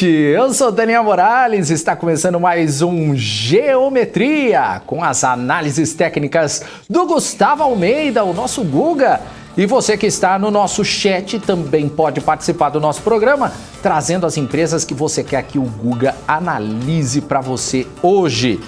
noite, eu sou Daniel Morales, está começando mais um Geometria, com as análises técnicas do Gustavo Almeida, o nosso Guga. E você que está no nosso chat também pode participar do nosso programa, trazendo as empresas que você quer que o Guga analise para você hoje.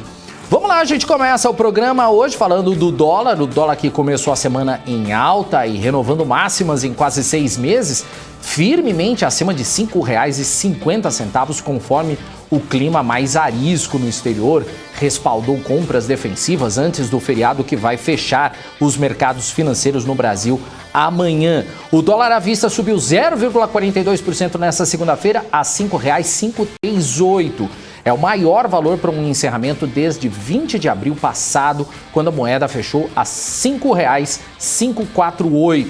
Vamos lá, a gente começa o programa hoje falando do dólar. O dólar que começou a semana em alta e renovando máximas em quase 6 meses, firmemente acima de R$ 5,50, conforme o clima mais arisco no exterior respaldou compras defensivas antes do feriado que vai fechar os mercados financeiros no Brasil amanhã. O dólar à vista subiu 0,42% nesta segunda-feira a R$ 5,538. É o maior valor para um encerramento desde 20 de abril passado, quando a moeda fechou a R$ 5,548.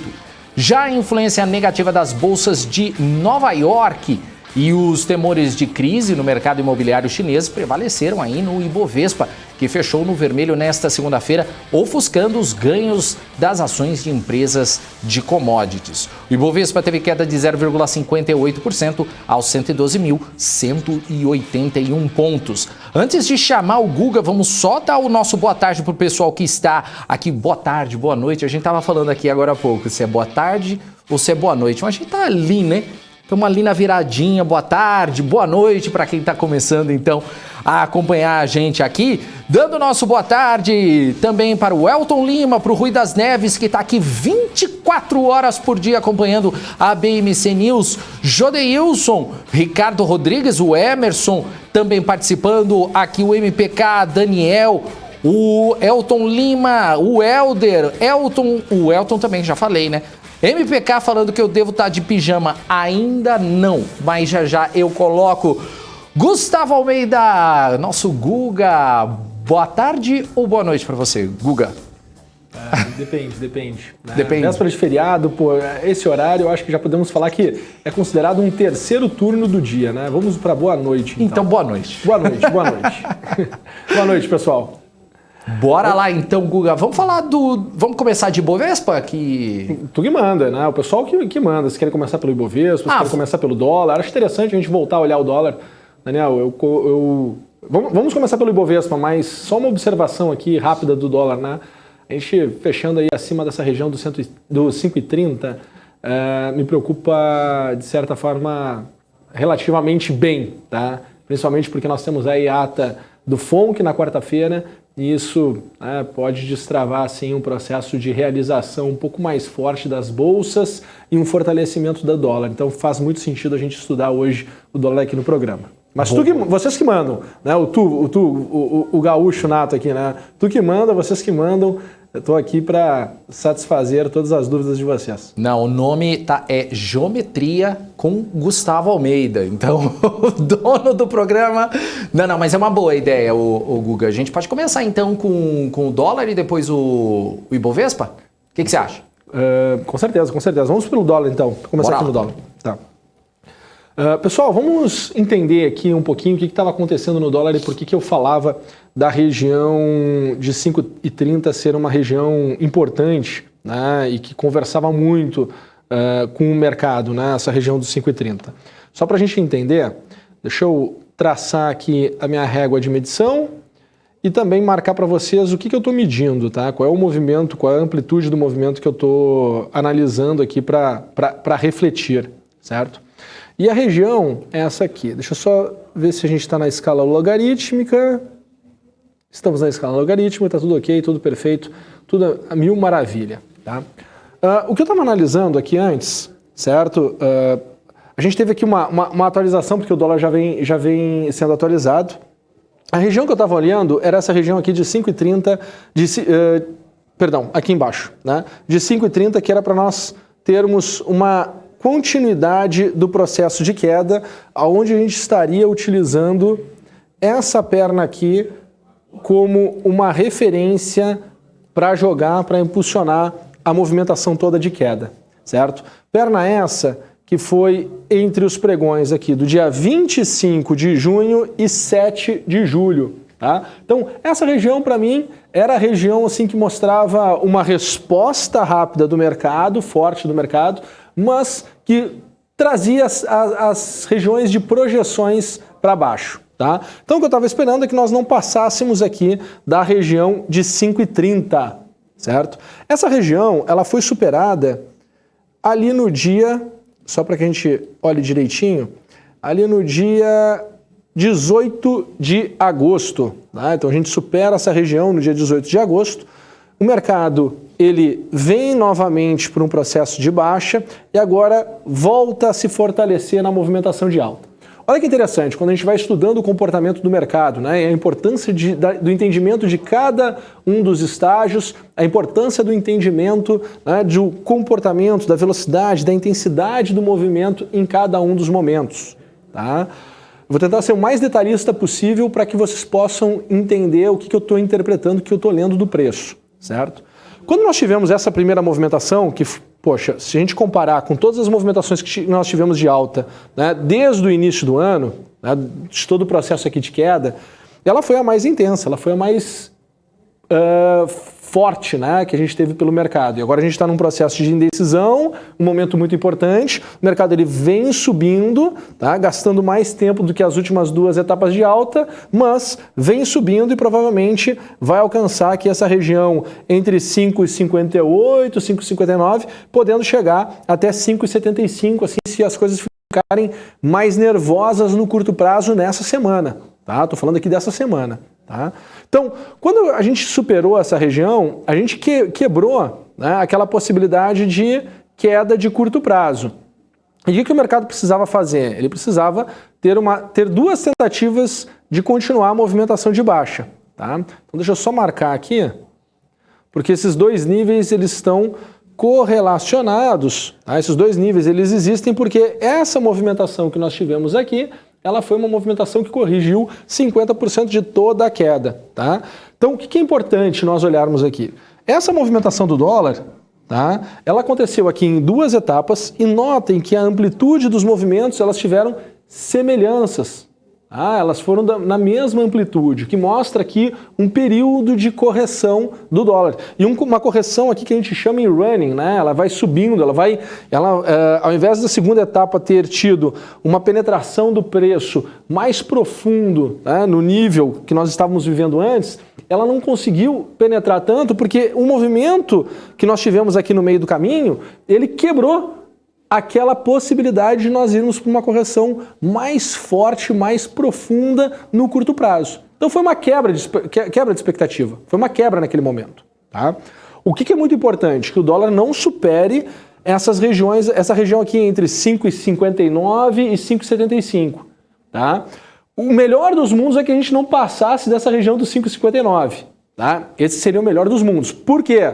Já a influência negativa das bolsas de Nova York e os temores de crise no mercado imobiliário chinês prevaleceram aí no Ibovespa, que fechou no vermelho nesta segunda-feira, ofuscando os ganhos das ações de empresas de commodities. O Ibovespa teve queda de 0,58% aos 112.181 pontos. Antes de chamar o Guga, vamos só dar o nosso boa tarde para o pessoal que está aqui. Boa tarde, boa noite. A gente estava falando aqui agora há pouco se é boa tarde ou se é boa noite, mas a gente está ali, né? Estamos ali na viradinha, boa tarde, boa noite para quem está começando então a acompanhar a gente aqui. Dando nosso boa tarde também para o Elton Lima, para o Rui das Neves, que está aqui 24 horas por dia acompanhando a BMC News. Jodeilson, Ricardo Rodrigues, o Emerson também participando aqui, o MPK, Daniel, o Elton Lima, o Elder, o Elton também, já falei, né? MPK falando que eu devo estar de pijama, ainda não, mas já eu coloco. Gustavo Almeida, nosso Guga, boa tarde ou boa noite para você, Guga? Depende. Né? Depende. Véspera de feriado, por esse horário, eu acho que já podemos falar que é considerado um terceiro turno do dia, né? Vamos para boa noite, então. Então, boa noite. Boa noite. Boa noite, pessoal. Bora lá então, Guga. Vamos vamos começar de Ibovespa? Tu que manda, né? O pessoal que manda. Se querem começar pelo Ibovespa, se querem começar pelo dólar. Acho interessante a gente voltar a olhar o dólar. Daniel, vamos começar pelo Ibovespa, mas só uma observação aqui rápida do dólar, né? A gente fechando aí acima dessa região do 5,30, me preocupa, de certa forma, relativamente bem, tá? Principalmente porque nós temos aí a ata do FONC na quarta-feira, e isso pode destravar assim, um processo de realização um pouco mais forte das bolsas e um fortalecimento do dólar. Então faz muito sentido a gente estudar hoje o dólar aqui no programa. Mas vocês que mandam, né? O gaúcho nato aqui, né? Tu que manda, vocês que mandam. Eu estou aqui para satisfazer todas as dúvidas de vocês. Não, o nome é Geometria com Gustavo Almeida. Então, o dono do programa... Não, mas é uma boa ideia, o Guga. A gente pode começar então com o dólar e depois o Ibovespa? O que você acha? Com certeza. Vamos pelo dólar então. Começar aqui no dólar. Tá. Pessoal, vamos entender aqui um pouquinho o que estava acontecendo no dólar e por que eu falava da região de 5,30 ser uma região importante, né, e que conversava muito com o mercado, né, essa região dos 5,30. Só para a gente entender, deixa eu traçar aqui a minha régua de medição e também marcar para vocês o que eu estou medindo, tá? Qual é o movimento, qual é a amplitude do movimento que eu estou analisando aqui para refletir, certo? E a região é essa aqui. Deixa eu só ver se a gente está na escala logarítmica. Estamos na escala logarítmica, está tudo ok, tudo perfeito, tudo a mil maravilha. Tá? O que eu estava analisando aqui antes, certo? A gente teve aqui uma atualização, porque o dólar já vem sendo atualizado. A região que eu estava olhando era essa região aqui de 5,30, aqui embaixo, né? De 5,30, que era para nós termos uma continuidade do processo de queda, onde a gente estaria utilizando essa perna aqui como uma referência para jogar, para impulsionar a movimentação toda de queda, certo? Perna essa que foi entre os pregões aqui do dia 25 de junho e 7 de julho, tá? Então, essa região para mim era a região assim que mostrava uma resposta rápida do mercado, forte do mercado, mas que trazia as regiões de projeções para baixo. Tá? Então o que eu estava esperando é que nós não passássemos aqui da região de 5,30, certo? Essa região ela foi superada ali no dia, só para que a gente olhe direitinho, ali no dia 18 de agosto. Tá? Então a gente supera essa região no dia 18 de agosto. O mercado ele vem novamente por um processo de baixa e agora volta a se fortalecer na movimentação de alta. Olha que interessante, quando a gente vai estudando o comportamento do mercado, né, a importância do entendimento de cada um dos estágios, a importância do entendimento, né, do comportamento, da velocidade, da intensidade do movimento em cada um dos momentos. Tá? Vou tentar ser o mais detalhista possível para que vocês possam entender o que eu estou interpretando, o que eu estou lendo do preço, certo? Quando nós tivemos essa primeira movimentação, que, poxa, se a gente comparar com todas as movimentações que nós tivemos de alta, né, desde o início do ano, né, de todo o processo aqui de queda, ela foi a mais intensa, ela foi a mais forte, né, que a gente teve pelo mercado. E agora a gente está num processo de indecisão, um momento muito importante, o mercado ele vem subindo, tá, gastando mais tempo do que as últimas duas etapas de alta, mas vem subindo e provavelmente vai alcançar aqui essa região entre 5,58, 5,59, podendo chegar até 5,75, assim, se as coisas ficarem mais nervosas no curto prazo nessa semana. Tá? Tô falando aqui dessa semana. Tá? Então, quando a gente superou essa região, a gente quebrou, né, aquela possibilidade de queda de curto prazo. E o que o mercado precisava fazer? Ele precisava ter duas tentativas de continuar a movimentação de baixa. Tá? Então deixa eu só marcar aqui, porque esses dois níveis eles estão correlacionados. Tá? Esses dois níveis eles existem porque essa movimentação que nós tivemos aqui, ela foi uma movimentação que corrigiu 50% de toda a queda. Tá? Então, o que é importante nós olharmos aqui? Essa movimentação do dólar, tá? Ela aconteceu aqui em duas etapas e notem que a amplitude dos movimentos elas tiveram semelhanças. Elas foram na mesma amplitude, que mostra aqui um período de correção do dólar. E uma correção aqui que a gente chama em running, né? Ela vai subindo, ao invés da segunda etapa ter tido uma penetração do preço mais profundo, né, no nível que nós estávamos vivendo antes, ela não conseguiu penetrar tanto porque o movimento que nós tivemos aqui no meio do caminho, ele quebrou aquela possibilidade de nós irmos para uma correção mais forte, mais profunda no curto prazo. Então foi uma quebra de expectativa, foi uma quebra naquele momento. Tá? O que é muito importante? Que o dólar não supere essas regiões, essa região aqui entre 5,59 e 5,75. Tá? O melhor dos mundos é que a gente não passasse dessa região dos 5,59. Tá? Esse seria o melhor dos mundos. Por quê?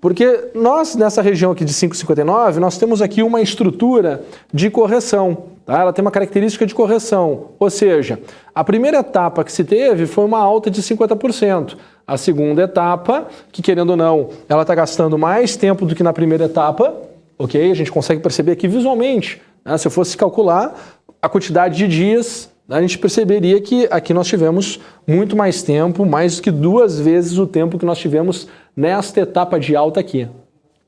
Porque nós, nessa região aqui de 5,59, nós temos aqui uma estrutura de correção. Tá? Ela tem uma característica de correção, ou seja, a primeira etapa que se teve foi uma alta de 50%. A segunda etapa, que querendo ou não, ela está gastando mais tempo do que na primeira etapa, ok? A gente consegue perceber aqui visualmente, né? Se eu fosse calcular a quantidade de dias, a gente perceberia que aqui nós tivemos muito mais tempo, mais do que 2 vezes o tempo que nós tivemos nesta etapa de alta aqui.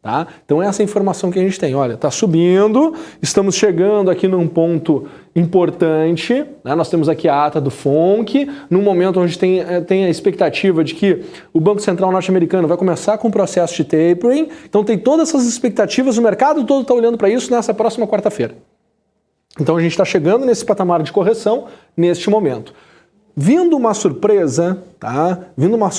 Tá? Então essa é a informação que a gente tem. Olha, está subindo, estamos chegando aqui num ponto importante, né? Nós temos aqui a ata do FONC, num momento onde tem a expectativa de que o Banco Central norte-americano vai começar com o processo de tapering, então tem todas essas expectativas, o mercado todo está olhando para isso nessa próxima quarta-feira. Então a gente está chegando nesse patamar de correção neste momento. Vindo uma surpresa, tá? Vindo uma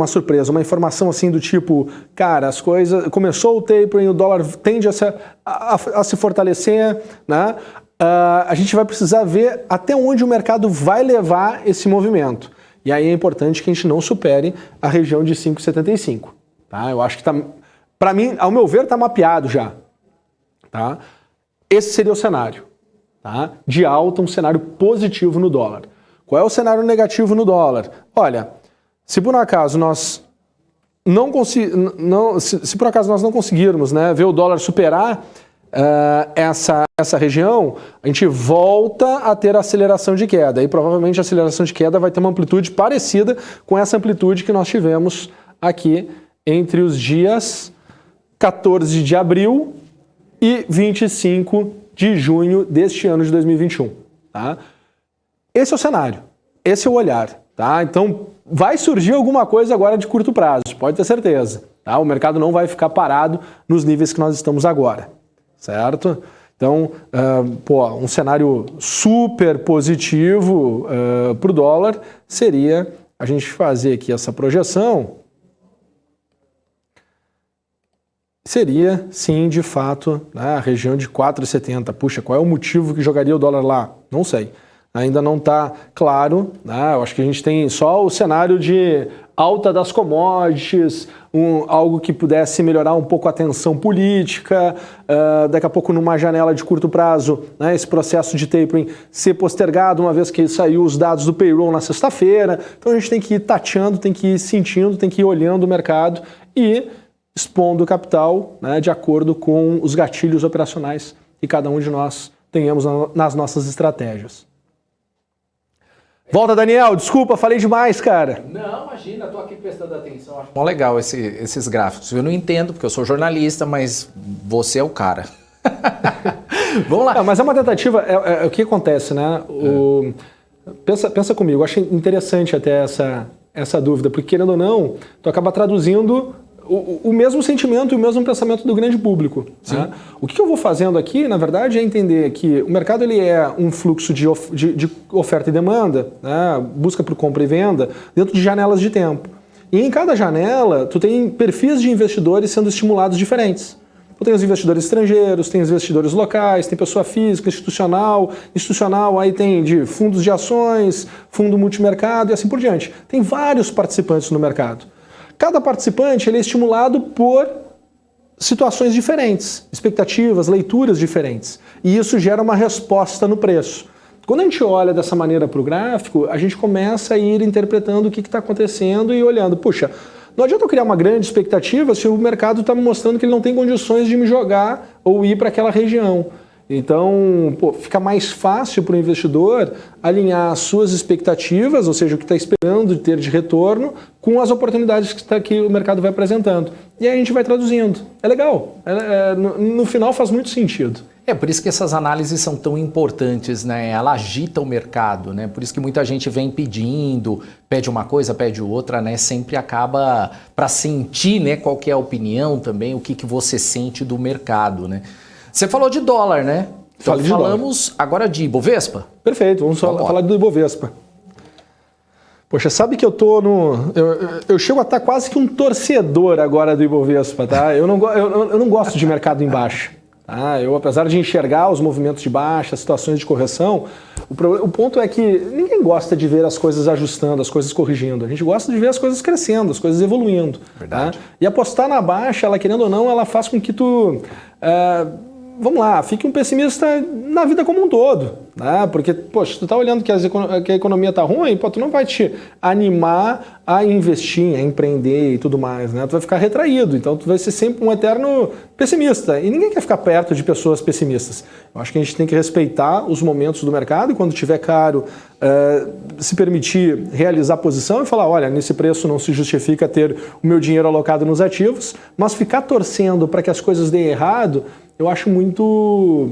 surpresa, uma informação assim do tipo, cara, as coisas, começou o tapering, o dólar tende a se fortalecer, né? A gente vai precisar ver até onde o mercado vai levar esse movimento. E aí é importante que a gente não supere a região de 5,75, tá? Eu acho que tá, para mim, ao meu ver, tá mapeado já, tá? Esse seria o cenário, tá? De alta, um cenário positivo no dólar. Qual é o cenário negativo no dólar? Olha, se por acaso nós não conseguirmos, né, ver o dólar superar essa região, a gente volta a ter aceleração de queda. E provavelmente a aceleração de queda vai ter uma amplitude parecida com essa amplitude que nós tivemos aqui entre os dias 14 de abril e 25 de junho deste ano de 2021. Tá? Esse é o cenário, esse é o olhar. Tá? Então, vai surgir alguma coisa agora de curto prazo, pode ter certeza. Tá? O mercado não vai ficar parado nos níveis que nós estamos agora, certo? Então, um cenário super positivo para o dólar seria a gente fazer aqui essa projeção. Seria, sim, de fato, a região de 4,70. Puxa, qual é o motivo que jogaria o dólar lá? Não sei. Ainda não está claro, né? Eu acho que a gente tem só o cenário de alta das commodities, algo que pudesse melhorar um pouco a tensão política, daqui a pouco numa janela de curto prazo, né, esse processo de tapering ser postergado uma vez que saiu os dados do payroll na sexta-feira. Então a gente tem que ir tateando, tem que ir sentindo, tem que ir olhando o mercado e expondo o capital, né, de acordo com os gatilhos operacionais que cada um de nós tenhamos nas nossas estratégias. Volta, Daniel. Desculpa, falei demais, cara. Não, imagina, tô aqui prestando atenção. Acho bom legal esses gráficos. Eu não entendo, porque eu sou jornalista, mas você é o cara. Vamos lá. Não, mas é uma tentativa, o que acontece, né? Pensa comigo, eu acho interessante até essa dúvida, porque querendo ou não, tu acaba traduzindo o mesmo sentimento e o mesmo pensamento do grande público. Né? O que eu vou fazendo aqui, na verdade, é entender que o mercado ele é um fluxo de oferta e demanda, né? Busca por compra e venda, dentro de janelas de tempo. E em cada janela, tu tem perfis de investidores sendo estimulados diferentes. Tu tem os investidores estrangeiros, tem os investidores locais, tem pessoa física, institucional, aí tem de fundos de ações, fundo multimercado e assim por diante. Tem vários participantes no mercado. Cada participante ele é estimulado por situações diferentes, expectativas, leituras diferentes. E isso gera uma resposta no preço. Quando a gente olha dessa maneira para o gráfico, a gente começa a ir interpretando o que está acontecendo e olhando, puxa, não adianta eu criar uma grande expectativa se o mercado está me mostrando que ele não tem condições de me jogar ou ir para aquela região. Então, fica mais fácil para o investidor alinhar as suas expectativas, ou seja, o que está esperando de ter de retorno, com as oportunidades que o mercado vai apresentando. E aí a gente vai traduzindo. É legal. No final faz muito sentido. É por isso que essas análises são tão importantes, né? Ela agita o mercado, né? Por isso que muita gente vem pede uma coisa, pede outra, né? Sempre acaba para sentir, né, qual que é a opinião também, o que você sente do mercado, né? Você falou de dólar, né? Então falamos agora de Ibovespa? Perfeito, vamos falar do Ibovespa. Poxa, sabe que eu tô eu chego a estar quase que um torcedor agora do Ibovespa, tá? Eu não gosto de mercado em baixa. Tá? Eu, apesar de enxergar os movimentos de baixa, situações de correção, o ponto é que ninguém gosta de ver as coisas ajustando, as coisas corrigindo. A gente gosta de ver as coisas crescendo, as coisas evoluindo. Tá? E apostar na baixa, ela querendo ou não, ela faz com que tu... vamos lá, fique um pessimista na vida como um todo, né? Porque, poxa, tu tá olhando que a economia tá ruim, tu não vai te animar a investir, a empreender e tudo mais, né? Tu vai ficar retraído, então tu vai ser sempre um eterno pessimista. E ninguém quer ficar perto de pessoas pessimistas. Eu acho que a gente tem que respeitar os momentos do mercado e quando tiver caro, se permitir realizar a posição e falar, olha, nesse preço não se justifica ter o meu dinheiro alocado nos ativos, mas ficar torcendo para que as coisas deem errado, eu acho muito...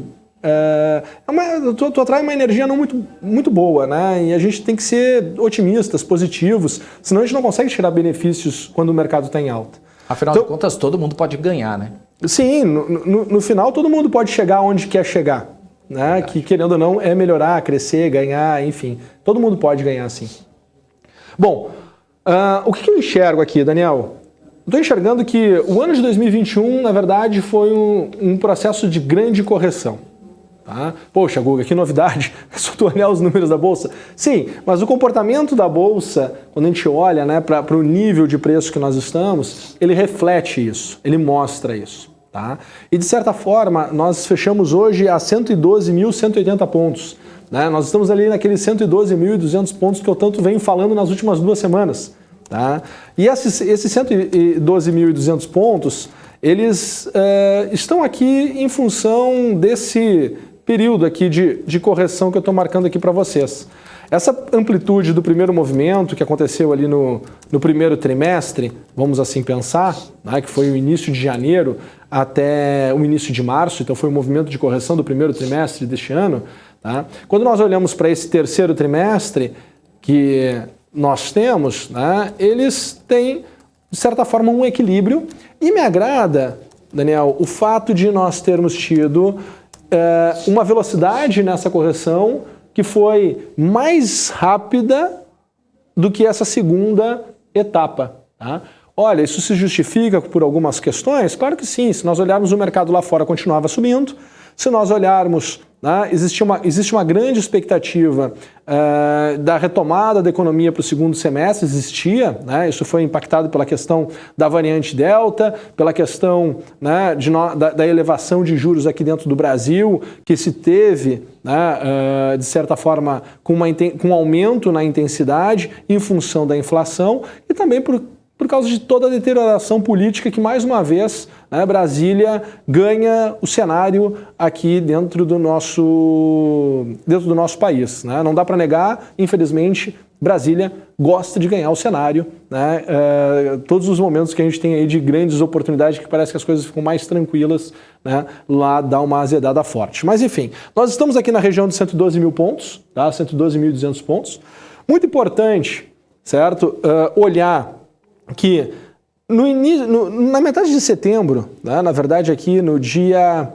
tu atrai uma energia não muito boa, né? E a gente tem que ser otimistas, positivos, senão a gente não consegue tirar benefícios quando o mercado está em alta. Afinal de contas, todo mundo pode ganhar, né? Sim, no final todo mundo pode chegar onde quer chegar, né? Que querendo ou não é melhorar, crescer, ganhar, enfim. Todo mundo pode ganhar, sim. Bom, o que eu enxergo aqui, Daniel? Estou enxergando que o ano de 2021, na verdade, foi um processo de grande correção. Tá? Poxa, Guga, que novidade, só tu olhar os números da Bolsa. Sim, mas o comportamento da Bolsa, quando a gente olha, né, para o nível de preço que nós estamos, ele reflete isso, ele mostra isso. Tá? E de certa forma, nós fechamos hoje a 112.180 pontos. Né? Nós estamos ali naqueles 112.200 pontos que eu tanto venho falando nas últimas 2 semanas. Tá? E esses 112.200 pontos, eles estão aqui em função desse período aqui de correção que eu estou marcando aqui para vocês. Essa amplitude do primeiro movimento que aconteceu ali no primeiro trimestre, vamos assim pensar, né, que foi o início de janeiro, até o início de março, então foi um movimento de correção do primeiro trimestre deste ano. Tá? Quando nós olhamos para esse terceiro trimestre que nós temos, né, eles têm, de certa forma, um equilíbrio. E me agrada, Daniel, o fato de nós termos tido uma velocidade nessa correção que foi mais rápida do que essa segunda etapa. Tá? Olha, isso se justifica por algumas questões? Claro que sim. Se nós olharmos o mercado lá fora, continuava subindo. Se nós olharmos, né, existe uma grande expectativa da retomada da economia para o segundo semestre, existia, né, isso foi impactado pela questão da variante Delta, pela questão, né, da elevação de juros aqui dentro do Brasil, que se teve, né, de certa forma, com um aumento na intensidade em função da inflação e também por causa de toda a deterioração política que, mais uma vez, né, Brasília ganha o cenário aqui dentro do nosso país. Né? Não dá para negar, infelizmente, Brasília gosta de ganhar o cenário. Né? Todos os momentos que a gente tem aí de grandes oportunidades, que parece que as coisas ficam mais tranquilas, né? Lá dá uma azedada forte. Mas, enfim, nós estamos aqui na região de 112 mil pontos, tá? 112.200 pontos. Muito importante, certo? Olhar que na metade de setembro, né, na verdade aqui no dia,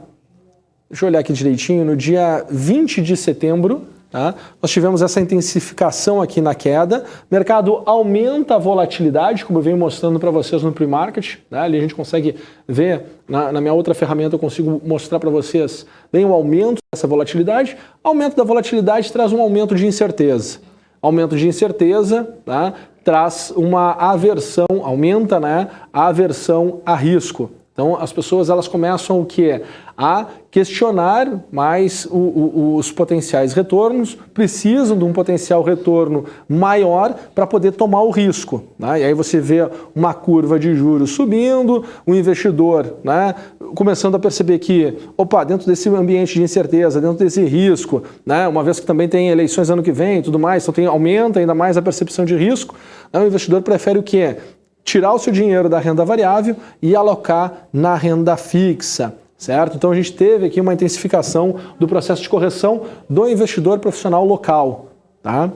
deixa eu olhar aqui direitinho, no dia 20 de setembro, tá, nós tivemos essa intensificação aqui na queda, o mercado aumenta a volatilidade, como eu venho mostrando para vocês no pre-market, né, ali a gente consegue ver, na minha outra ferramenta eu consigo mostrar para vocês bem o aumento dessa volatilidade. Aumento da volatilidade traz um aumento de incerteza. Aumento de incerteza, tá, traz uma aversão, aumenta, né, a aversão a risco. Então as pessoas elas começam o quê? A questionar mais os potenciais retornos, precisam de um potencial retorno maior para poder tomar o risco. Né? E aí você vê uma curva de juros subindo, o investidor, né, começando a perceber que, opa, dentro desse ambiente de incerteza, dentro desse risco, né, uma vez que também tem eleições ano que vem e tudo mais, então aumenta ainda mais a percepção de risco, né, o investidor prefere o quê? Tirar o seu dinheiro da renda variável e alocar na renda fixa, certo? Então a gente teve aqui uma intensificação do processo de correção do investidor profissional local, tá?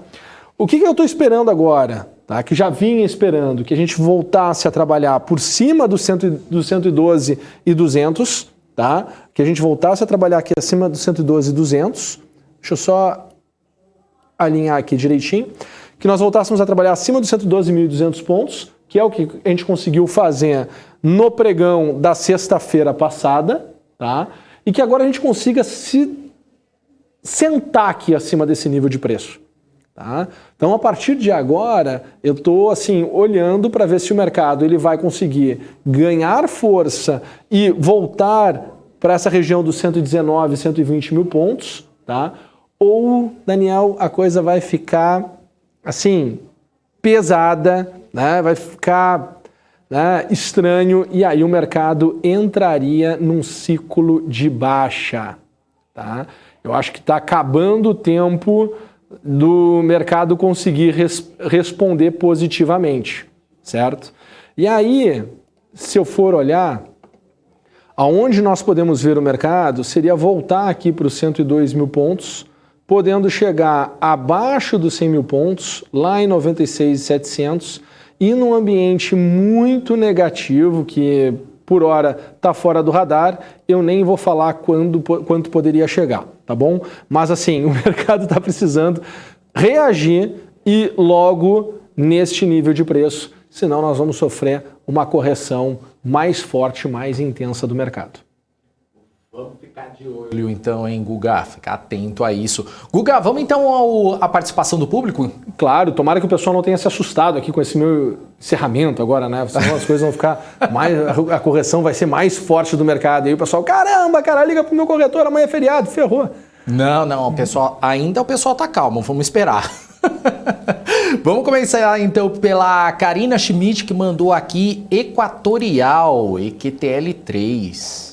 O que eu estou esperando agora, tá? Que já vinha esperando, que a gente voltasse a trabalhar por cima do 112.200, tá? Que a gente voltasse a trabalhar aqui acima do 112.200. Deixa eu só alinhar aqui direitinho. Que nós voltássemos a trabalhar acima dos 112.200 pontos, que é o que a gente conseguiu fazer no pregão da sexta-feira passada, tá? E que agora a gente consiga se sentar aqui acima desse nível de preço. Tá? Então, a partir de agora, eu estou assim, olhando para ver se o mercado ele vai conseguir ganhar força e voltar para essa região dos 119, 120 mil pontos, tá? Ou, Daniel, a coisa vai ficar assim, pesada, né? Vai ficar, né, estranho e aí o mercado entraria num ciclo de baixa. Tá? Eu acho que está acabando o tempo do mercado conseguir responder positivamente, certo? E aí, se eu for olhar, aonde nós podemos ver o mercado seria voltar aqui para os 102 mil pontos, podendo chegar abaixo dos 100 mil pontos, lá em 96.700, e num ambiente muito negativo, que por hora está fora do radar, eu nem vou falar quanto poderia chegar, tá bom? Mas assim, o mercado está precisando reagir e logo neste nível de preço, senão nós vamos sofrer uma correção mais forte, mais intensa do mercado. Vamos ficar de olho então, hein, Guga? Ficar atento a isso. Guga, vamos então à participação do público? Claro, tomara que o pessoal não tenha se assustado aqui com esse meu encerramento agora, né? Senão as coisas vão ficar mais... A correção vai ser mais forte do mercado. E aí o pessoal, caramba, cara, liga pro meu corretor, amanhã é feriado, ferrou. Não, o pessoal, ainda o pessoal tá calmo, vamos esperar. Vamos começar então pela Karina Schmidt, que mandou aqui Equatorial, EQTL3.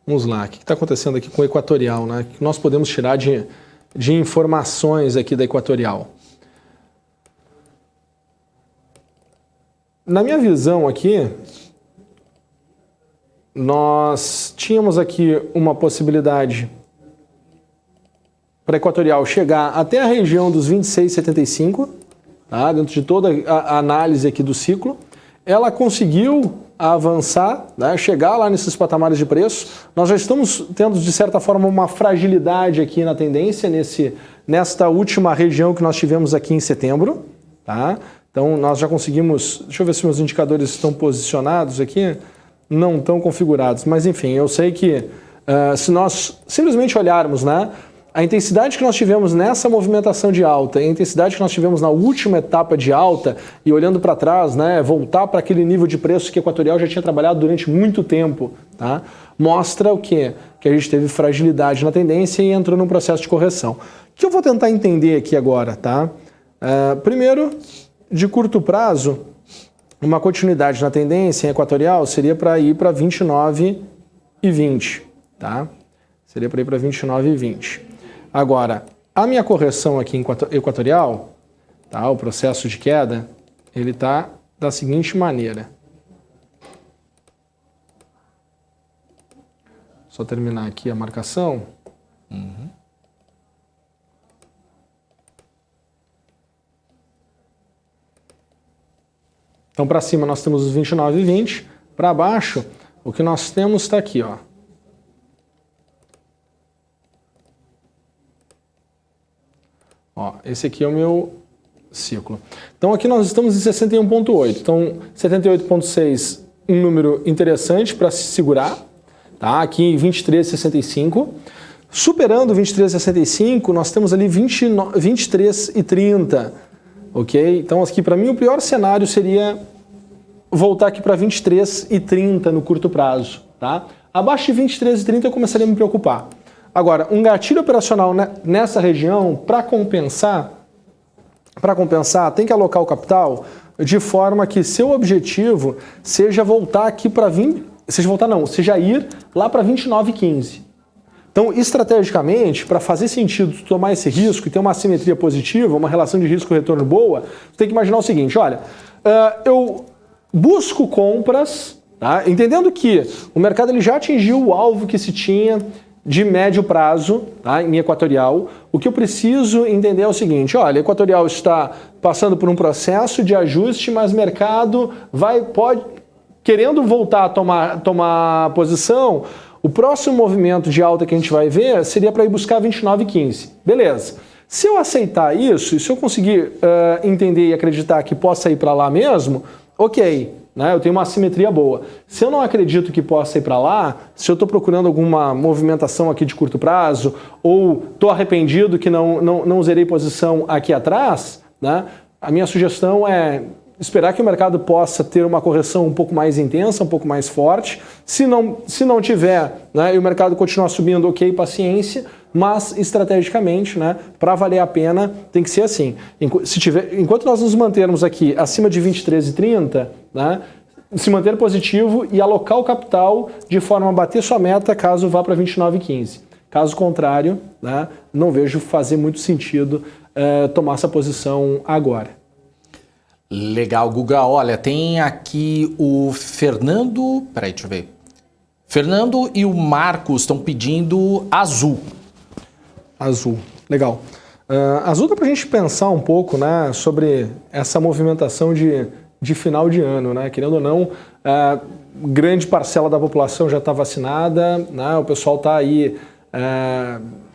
Vamos lá, o que está acontecendo aqui com o Equatorial, né? O que nós podemos tirar de informações aqui da Equatorial? na minha visão aqui, nós tínhamos aqui uma possibilidade para a Equatorial chegar até a região dos 26,75, tá? Dentro de toda a análise aqui do ciclo. Ela conseguiu avançar, né? Chegar lá nesses patamares de preço. Nós já estamos tendo, de certa forma, uma fragilidade aqui na tendência nesta última região que nós tivemos aqui em setembro. Tá? Então, nós já conseguimos... Deixa eu ver se meus indicadores estão posicionados aqui. Não estão configurados, mas enfim, eu sei que se nós simplesmente olharmos, né, a intensidade que nós tivemos nessa movimentação de alta e a intensidade que nós tivemos na última etapa de alta e olhando para trás, né, voltar para aquele nível de preço que a Equatorial já tinha trabalhado durante muito tempo, tá, mostra o quê? Que a gente teve fragilidade na tendência e entrou num processo de correção. O que eu vou tentar entender aqui agora, tá? Primeiro, de curto prazo, uma continuidade na tendência em Equatorial seria para ir para 29,20, tá? Seria para ir para 29,20. Agora, a minha correção aqui em Equatorial, tá? O processo de queda, ele está da seguinte maneira. Só terminar aqui a marcação. Então, para cima nós temos os 29,20, para baixo o que nós temos está aqui, ó. Ó, esse aqui é o meu ciclo. Então, aqui nós estamos em 61,8. Então, 78,6, um número interessante para se segurar, tá? Aqui em 23,65. Superando 23,65, nós temos ali 23,30. Ok? Então, aqui para mim o pior cenário seria voltar aqui para 23,30 no curto prazo. Tá? Abaixo de 23,30 eu começaria a me preocupar. Agora, um gatilho operacional nessa região, para compensar, tem que alocar o capital de forma que seu objetivo seja voltar aqui para seja ir lá para 29,15. Então, estrategicamente, para fazer sentido tomar esse risco e ter uma assimetria positiva, uma relação de risco-retorno boa, você tem que imaginar o seguinte, olha, eu busco compras, tá? Entendendo que o mercado ele já atingiu o alvo que se tinha de médio prazo, tá? Em Equatorial. O que eu preciso entender é o seguinte, olha, a Equatorial está passando por um processo de ajuste, mas o mercado pode querendo voltar a tomar posição. O próximo movimento de alta que a gente vai ver seria para ir buscar 29,15. Beleza. Se eu aceitar isso, e se eu conseguir entender e acreditar que possa ir para lá mesmo, ok, né? Eu tenho uma assimetria boa. Se eu não acredito que possa ir para lá, se eu estou procurando alguma movimentação aqui de curto prazo, ou estou arrependido que não zerei posição aqui atrás, né? A minha sugestão é esperar que o mercado possa ter uma correção um pouco mais intensa, um pouco mais forte. Se não tiver, né, e o mercado continuar subindo, ok, paciência, mas estrategicamente, né, para valer a pena, tem que ser assim. Enquanto nós nos mantermos aqui acima de 23,30, né, se manter positivo e alocar o capital de forma a bater sua meta caso vá para 29,15. Caso contrário, né, não vejo fazer muito sentido tomar essa posição agora. Legal, Guga. Olha, tem aqui o Fernando... Peraí, deixa eu ver. Fernando e o Marcos estão pedindo azul. Azul, legal. Azul dá pra gente pensar um pouco, né, sobre essa movimentação de final de ano, né? Querendo ou não, grande parcela da população já está vacinada, né? O pessoal está aí...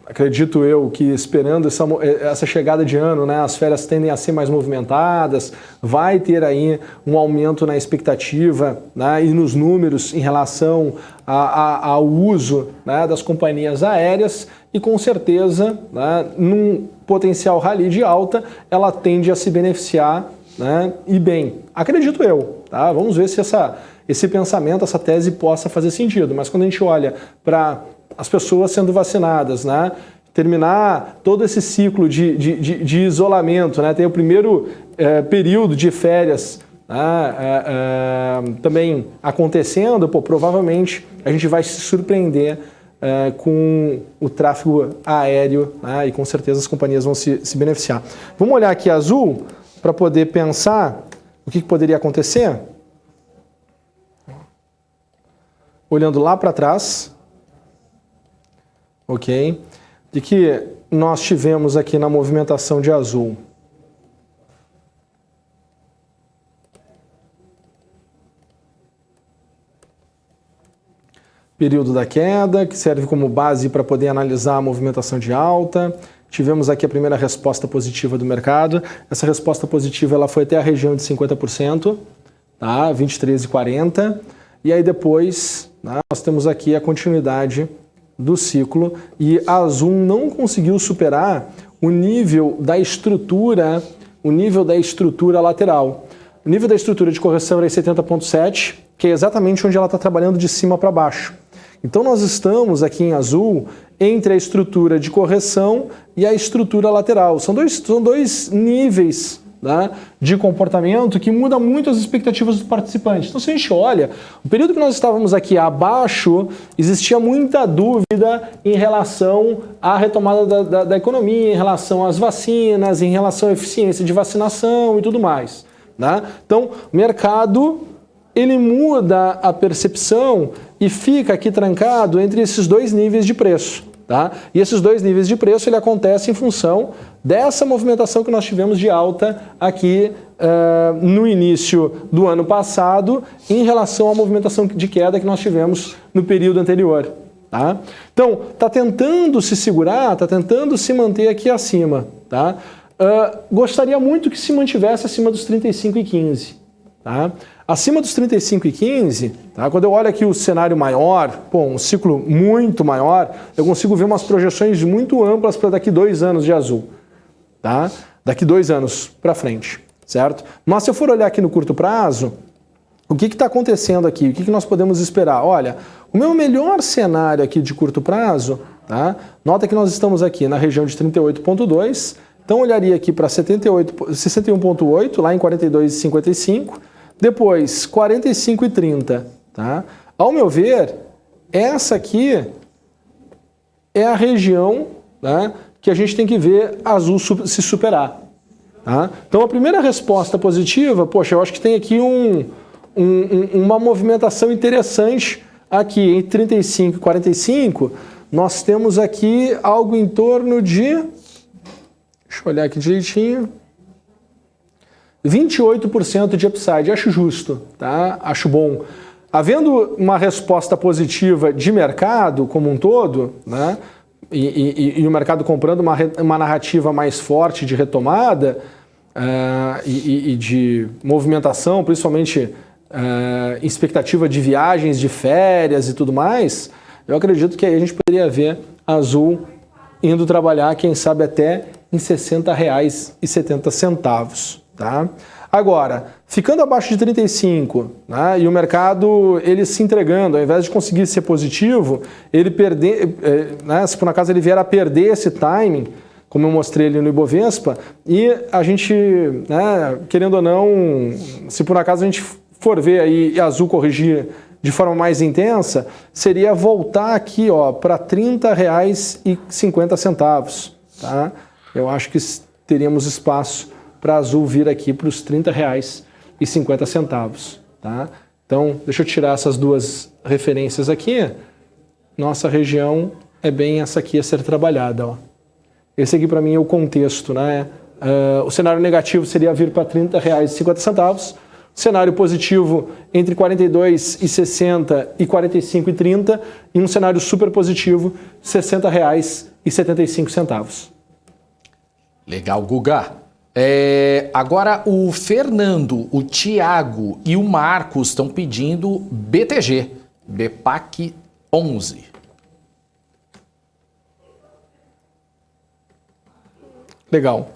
acredito eu que esperando essa chegada de ano, né, as férias tendem a ser mais movimentadas, vai ter aí um aumento na expectativa, né, e nos números em relação ao uso, né, das companhias aéreas e com certeza, né, num potencial rally de alta, ela tende a se beneficiar, né, e bem, acredito eu. Tá? Vamos ver se esse pensamento, essa tese possa fazer sentido, mas quando a gente olha para as pessoas sendo vacinadas, né? Terminar todo esse ciclo de isolamento, né? Tem o primeiro período de férias, né? Também acontecendo, provavelmente a gente vai se surpreender com o tráfego aéreo, né? E com certeza as companhias vão se beneficiar. Vamos olhar aqui azul para poder pensar o que poderia acontecer? Olhando lá para trás, ok? De que nós tivemos aqui na movimentação de azul período da queda, que serve como base para poder analisar a movimentação de alta. Tivemos aqui a primeira resposta positiva do mercado. Essa resposta positiva ela foi até a região de 50%, tá? 23,40. E aí depois, né, nós temos aqui a continuidade do ciclo e a Azul não conseguiu superar o nível da estrutura, lateral. O nível da estrutura de correção era 70,7, que é exatamente onde ela está trabalhando de cima para baixo. Então nós estamos aqui em azul entre a estrutura de correção e a estrutura lateral. São dois níveis, né, de comportamento que muda muito as expectativas dos participantes. Então se a gente olha, o período que nós estávamos aqui abaixo, existia muita dúvida em relação à retomada da economia, em relação às vacinas, em relação à eficiência de vacinação e tudo mais, né? Então o mercado ele muda a percepção e fica aqui trancado entre esses dois níveis de preço, tá? E esses dois níveis de preço ele acontece em função dessa movimentação que nós tivemos de alta aqui no início do ano passado em relação à movimentação de queda que nós tivemos no período anterior, tá? Então, está tentando se segurar, está tentando se manter aqui acima, tá? Gostaria muito que se mantivesse acima dos 35,15, tá? Acima dos 35,15, tá? Quando eu olho aqui o cenário maior, um ciclo muito maior, eu consigo ver umas projeções muito amplas para daqui 2 anos de azul, tá? Daqui 2 anos para frente, certo? Mas se eu for olhar aqui no curto prazo, o que está acontecendo aqui? O que nós podemos esperar? Olha, o meu melhor cenário aqui de curto prazo, tá? Nota que nós estamos aqui na região de 38,2, então olharia aqui para 61,8, lá em 42,55, depois 45,30, tá? Ao meu ver, essa aqui é a região, né, que a gente tem que ver azul se superar, tá? Então a primeira resposta positiva, poxa, eu acho que tem aqui uma movimentação interessante aqui entre 35 e 45, nós temos aqui algo em torno de, deixa eu olhar aqui direitinho, 28% de upside, acho justo, tá? Acho bom. Havendo uma resposta positiva de mercado como um todo, né? E o mercado comprando uma narrativa mais forte de retomada e de movimentação, principalmente expectativa de viagens, de férias e tudo mais, eu acredito que aí a gente poderia ver a Azul indo trabalhar, quem sabe até em R$ 60,70. Tá? Agora, ficando abaixo de 35, né, e o mercado ele se entregando, ao invés de conseguir ser positivo, ele perder, né, se por acaso ele vier a perder esse timing, como eu mostrei ali no Ibovespa, e a gente, né, querendo ou não, se por acaso a gente for ver aí a Azul corrigir de forma mais intensa, seria voltar aqui para R$ 30,50. Tá? Eu acho que teríamos espaço para a Azul vir aqui para os R$ 30,50. Tá? Então, deixa eu tirar essas duas referências aqui. Nossa região é bem essa aqui a ser trabalhada. Ó. Esse aqui para mim é o contexto. Né? O cenário negativo seria vir para R$ 30,50. O cenário positivo entre 42,60 e 45,30. E um cenário super positivo, R$ 60,75. Legal, Guga. Agora o Fernando, o Tiago e o Marcos estão pedindo BTG, BPAC 11. Legal.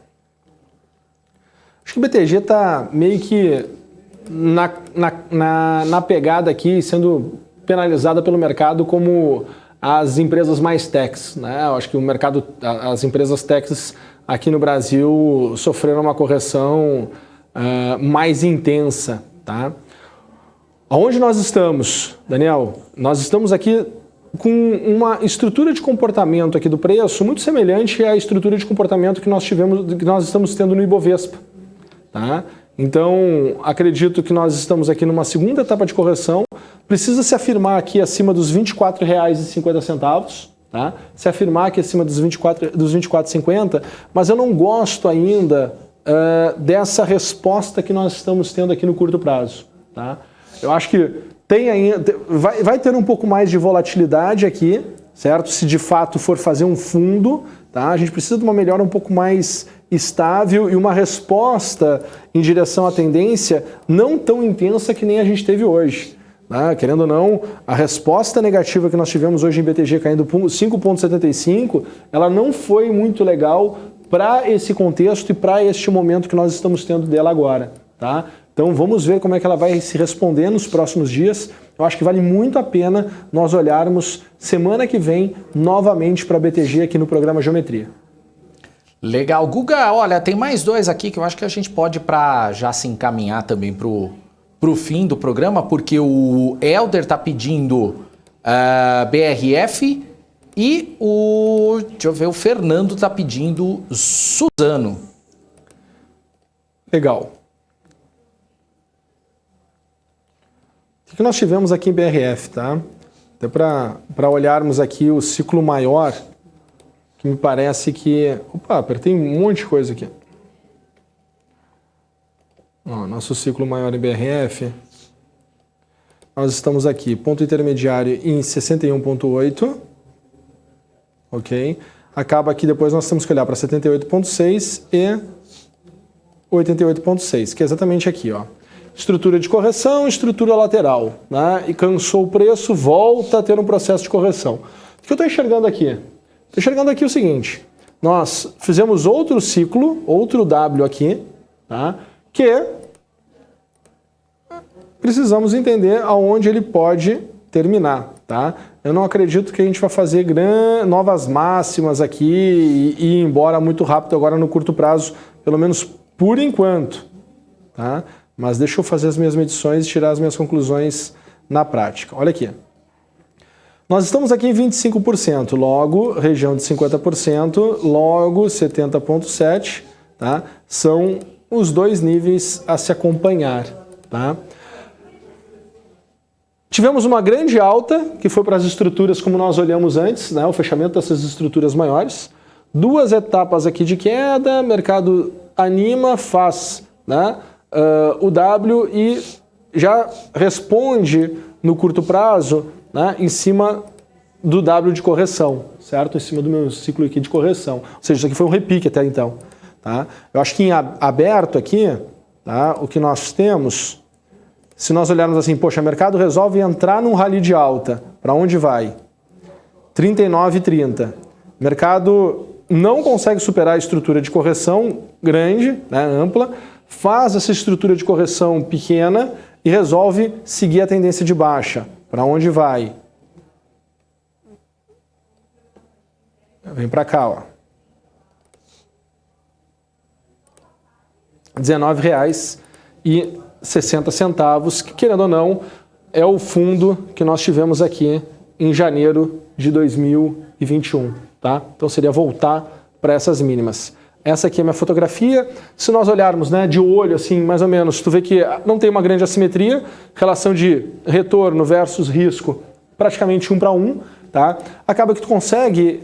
Acho que o BTG está meio que na pegada aqui, sendo penalizada pelo mercado como as empresas mais techs, né? Eu acho que o mercado, as empresas techs aqui no Brasil sofreram uma correção mais intensa, tá? Aonde nós estamos, Daniel? Nós estamos aqui com uma estrutura de comportamento aqui do preço muito semelhante à estrutura de comportamento que nós estamos tendo no Ibovespa, tá? Então, acredito que nós estamos aqui numa segunda etapa de correção. Precisa se afirmar aqui acima dos R$ 24,50, tá? Se afirmar aqui acima dos 24,50, mas eu não gosto ainda dessa resposta que nós estamos tendo aqui no curto prazo, tá? Eu acho que vai ter um pouco mais de volatilidade aqui, certo? Se de fato for fazer um fundo, tá? A gente precisa de uma melhora um pouco mais estável e uma resposta em direção à tendência não tão intensa que nem a gente teve hoje. Tá? Querendo ou não, a resposta negativa que nós tivemos hoje em BTG caindo 5,75, ela não foi muito legal para esse contexto e para este momento que nós estamos tendo dela agora. Tá? Então vamos ver como é que ela vai se responder nos próximos dias. Eu acho que vale muito a pena nós olharmos semana que vem novamente para a BTG aqui no programa Geometria. Legal. Guga, olha, tem mais dois aqui que eu acho que a gente pode para já se encaminhar também pro fim do programa, porque o Helder está pedindo BRF e deixa eu ver, o Fernando está pedindo Suzano. Legal. O que nós tivemos aqui em BRF, tá? Até para olharmos aqui o ciclo maior, que me parece que... Opa, apertei um monte de coisa aqui. Ó, nosso ciclo maior em BRF, nós estamos aqui, ponto intermediário em 61,8, ok? Acaba aqui, depois nós temos que olhar para 78,6 e 88,6, que é exatamente aqui, ó. Estrutura de correção, estrutura lateral, né? E cansou o preço, volta a ter um processo de correção. O que eu estou enxergando aqui? Estou enxergando aqui o seguinte, nós fizemos outro ciclo, outro W aqui, tá? Que precisamos entender aonde ele pode terminar, tá? Eu não acredito que a gente vai fazer novas máximas aqui e ir embora muito rápido agora no curto prazo, pelo menos por enquanto, tá? Mas deixa eu fazer as minhas medições e tirar as minhas conclusões na prática. Olha aqui. Nós estamos aqui em 25%, logo região de 50%, logo 70,7%, tá? São os dois níveis a se acompanhar, tá? Tivemos uma grande alta, que foi para as estruturas como nós olhamos antes, né? O fechamento dessas estruturas maiores. Duas etapas aqui de queda, mercado anima, faz, né? O W e já responde no curto prazo, né? Em cima do W de correção, certo? Em cima do meu ciclo aqui de correção. Ou seja, isso aqui foi um repique até então. Tá? Eu acho que em aberto aqui, tá? O que nós temos, se nós olharmos assim, poxa, o mercado resolve entrar num rally de alta, para onde vai? 39,30. Mercado não consegue superar a estrutura de correção grande, né, ampla, faz essa estrutura de correção pequena e resolve seguir a tendência de baixa. Para onde vai? Vem para cá, ó. R$19,60, que querendo ou não, é o fundo que nós tivemos aqui em janeiro de 2021, tá? Então seria voltar para essas mínimas. Essa aqui é a minha fotografia. Se nós olharmos, né, de olho, assim, mais ou menos, tu vê que não tem uma grande assimetria, relação de retorno versus risco, praticamente 1 para 1, tá? Acaba que tu consegue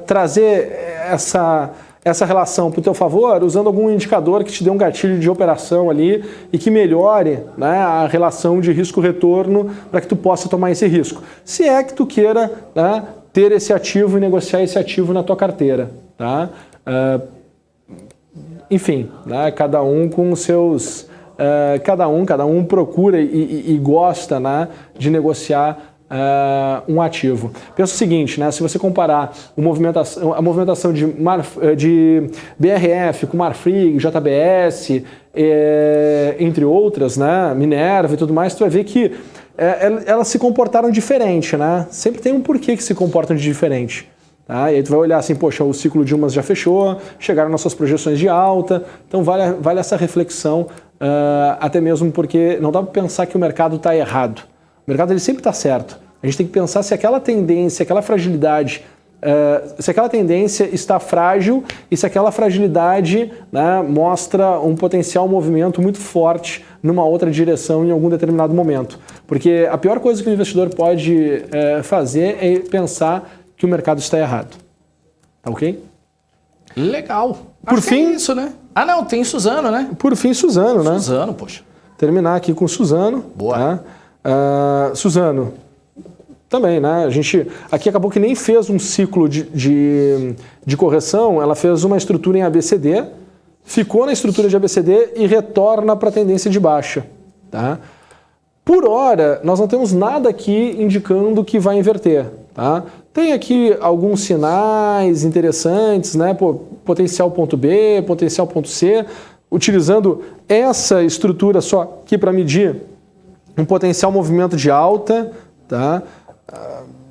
trazer essa relação para o teu favor usando algum indicador que te dê um gatilho de operação ali e que melhore, né, a relação de risco-retorno para que tu possa tomar esse risco. Se é que tu queira, né, ter esse ativo e negociar esse ativo na tua carteira, tá? Enfim, né, cada um com os seus... cada um procura e gosta, né, de negociar um ativo. Pensa o seguinte, né, se você comparar a movimentação de BRF com Marfrig, JBS, entre outras, né, Minerva e tudo mais, tu vai ver que elas se comportaram diferente, né? Sempre tem um porquê que se comportam de diferente. Tá? E aí tu vai olhar assim, poxa, o ciclo de umas já fechou, chegaram nas suas projeções de alta, então vale essa reflexão, até mesmo porque não dá para pensar que o mercado está errado. O mercado ele sempre está certo. A gente tem que pensar se aquela tendência, aquela fragilidade se aquela tendência está frágil e se aquela fragilidade, né, mostra um potencial movimento muito forte numa outra direção em algum determinado momento. Porque a pior coisa que o investidor pode fazer é pensar que o mercado está errado. Tá ok? Legal. Por fim, é isso, né? Ah, não, tem Suzano, né? Por fim, Suzano, né? Suzano, poxa. Terminar aqui com Suzano. Boa. Tá? Suzano, também, né? A gente aqui acabou que nem fez um ciclo de correção, ela fez uma estrutura em ABCD, ficou na estrutura de ABCD e retorna para a tendência de baixa. Tá? Por hora, nós não temos nada aqui indicando que vai inverter. Tá? Tem aqui alguns sinais interessantes, né? Potencial ponto B, potencial ponto C, utilizando essa estrutura só aqui para medir um potencial movimento de alta, tá?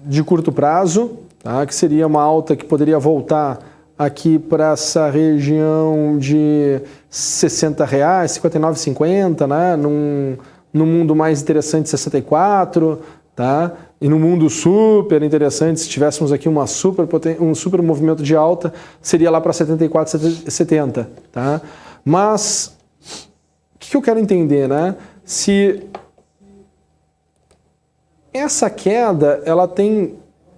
De curto prazo, tá? Que seria uma alta que poderia voltar aqui para essa região de R$60, R$59,50, né? Num mundo mais interessante, 64, tá? E no mundo super interessante, se tivéssemos aqui um super movimento de alta, seria lá para 74, 70, tá? Mas o que eu quero entender, né? Se essa queda ela tem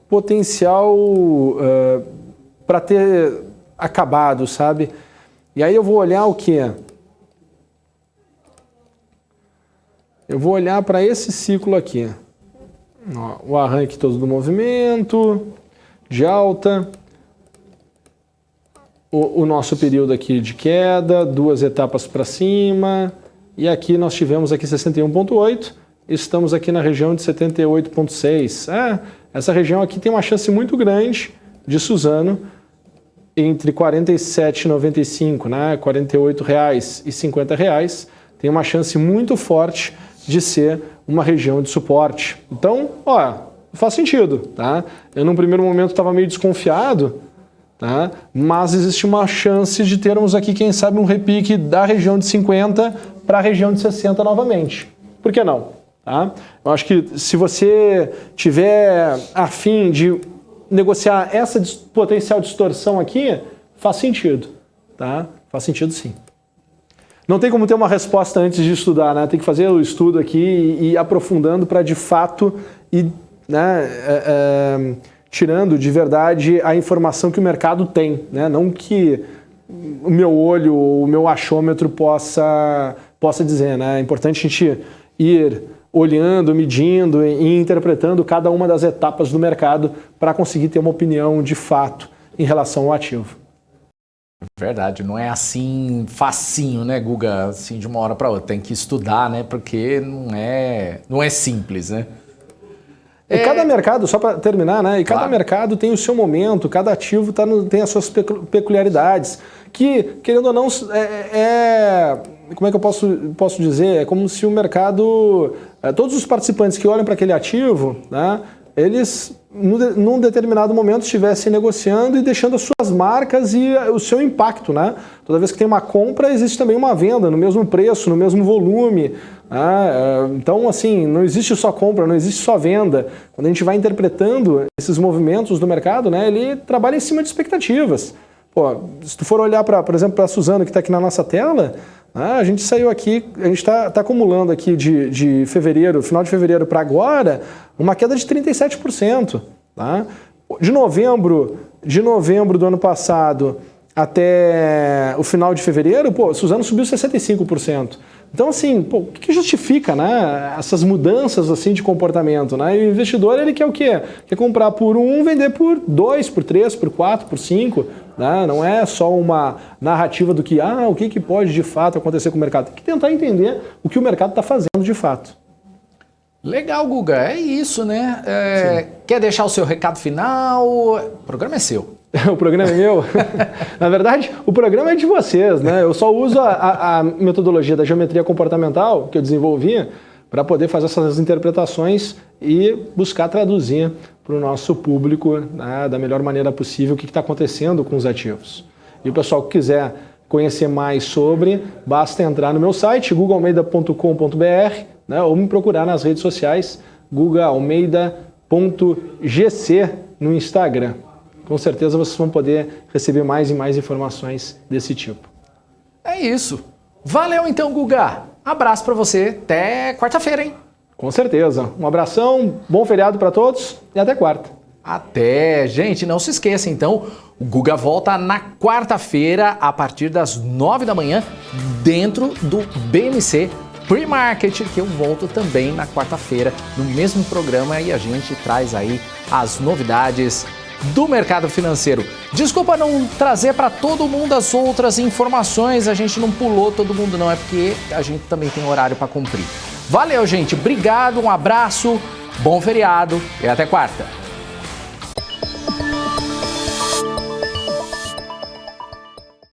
potencial para ter acabado, sabe? E aí eu vou olhar o quê? Eu vou olhar para esse ciclo aqui. Ó, o arranque todo do movimento, de alta, o nosso período aqui de queda, 2 etapas para cima, e aqui nós tivemos aqui 61,8, estamos aqui na região de 78,6. Essa região aqui tem uma chance muito grande de Suzano, entre R$ 47,95, né, R$ 48,00 e R$ 50,00, tem uma chance muito forte de ser uma região de suporte. Então, ó, faz sentido, tá? Eu num primeiro momento estava meio desconfiado, tá? Mas existe uma chance de termos aqui, quem sabe, um repique da região de 50 para a região de 60 novamente. Por que não? Tá? Eu acho que se você tiver a fim de negociar essa potencial distorção aqui, faz sentido, tá? Faz sentido sim. Não tem como ter uma resposta antes de estudar, né? Tem que fazer o estudo aqui e ir aprofundando para de fato ir, né, tirando de verdade a informação que o mercado tem, né? Não que o meu olho, o meu achômetro possa dizer, né? É importante a gente ir olhando, medindo e interpretando cada uma das etapas do mercado para conseguir ter uma opinião de fato em relação ao ativo. Verdade, não é assim facinho, né, Guga? Assim, de uma hora para outra. Tem que estudar, né? Porque não é simples, né? E cada mercado, só para terminar, né? E cada mercado tem o seu momento, cada ativo tem as suas peculiaridades. Que, querendo ou não, como é que eu posso dizer? É como se o mercado, todos os participantes que olham para aquele ativo, né? Eles, num determinado momento, estivessem negociando e deixando as suas marcas e o seu impacto, né? Toda vez que tem uma compra, existe também uma venda no mesmo preço, no mesmo volume. Né? Então, assim, não existe só compra, não existe só venda. Quando a gente vai interpretando esses movimentos do mercado, né, ele trabalha em cima de expectativas. Pô, se tu for olhar, por exemplo, para a Suzano, que está aqui na nossa tela, a gente saiu aqui, a gente está acumulando aqui de fevereiro, final de fevereiro para agora, uma queda de 37%. Tá? De novembro do ano passado até o final de fevereiro, pô, Suzano subiu 65%. Então, assim, pô, o que justifica, né, essas mudanças assim, de comportamento? Né? E o investidor, ele quer o quê? Quer comprar por 1, vender por 2, por 3, por 4, por 5. Né? Não é só uma narrativa do que, o que pode de fato acontecer com o mercado. Tem que tentar entender o que o mercado está fazendo de fato. Legal, Guga. É isso, né? Quer deixar o seu recado final? O programa é seu. O programa é meu? Na verdade, o programa é de vocês, né? Eu só uso a metodologia da geometria comportamental que eu desenvolvi para poder fazer essas interpretações e buscar traduzir para o nosso público, né, da melhor maneira possível o que está acontecendo com os ativos. E o pessoal que quiser conhecer mais sobre, basta entrar no meu site, gugalmeida.com.br, né, ou me procurar nas redes sociais, gugalmeida.gc no Instagram. com certeza vocês vão poder receber mais e mais informações desse tipo. É isso. Valeu então, Guga. Abraço para você. Até quarta-feira, hein? Com certeza. Um abração, bom feriado para todos e até quarta. Até. Gente, não se esqueça então, o Guga volta na quarta-feira a partir das 9 da manhã dentro do BMC Pre-Market, que eu volto também na quarta-feira no mesmo programa e a gente traz aí as novidades do mercado financeiro. Desculpa não trazer para todo mundo as outras informações, a gente não pulou todo mundo não, é porque a gente também tem horário para cumprir. Valeu, gente, obrigado, um abraço, bom feriado e até quarta.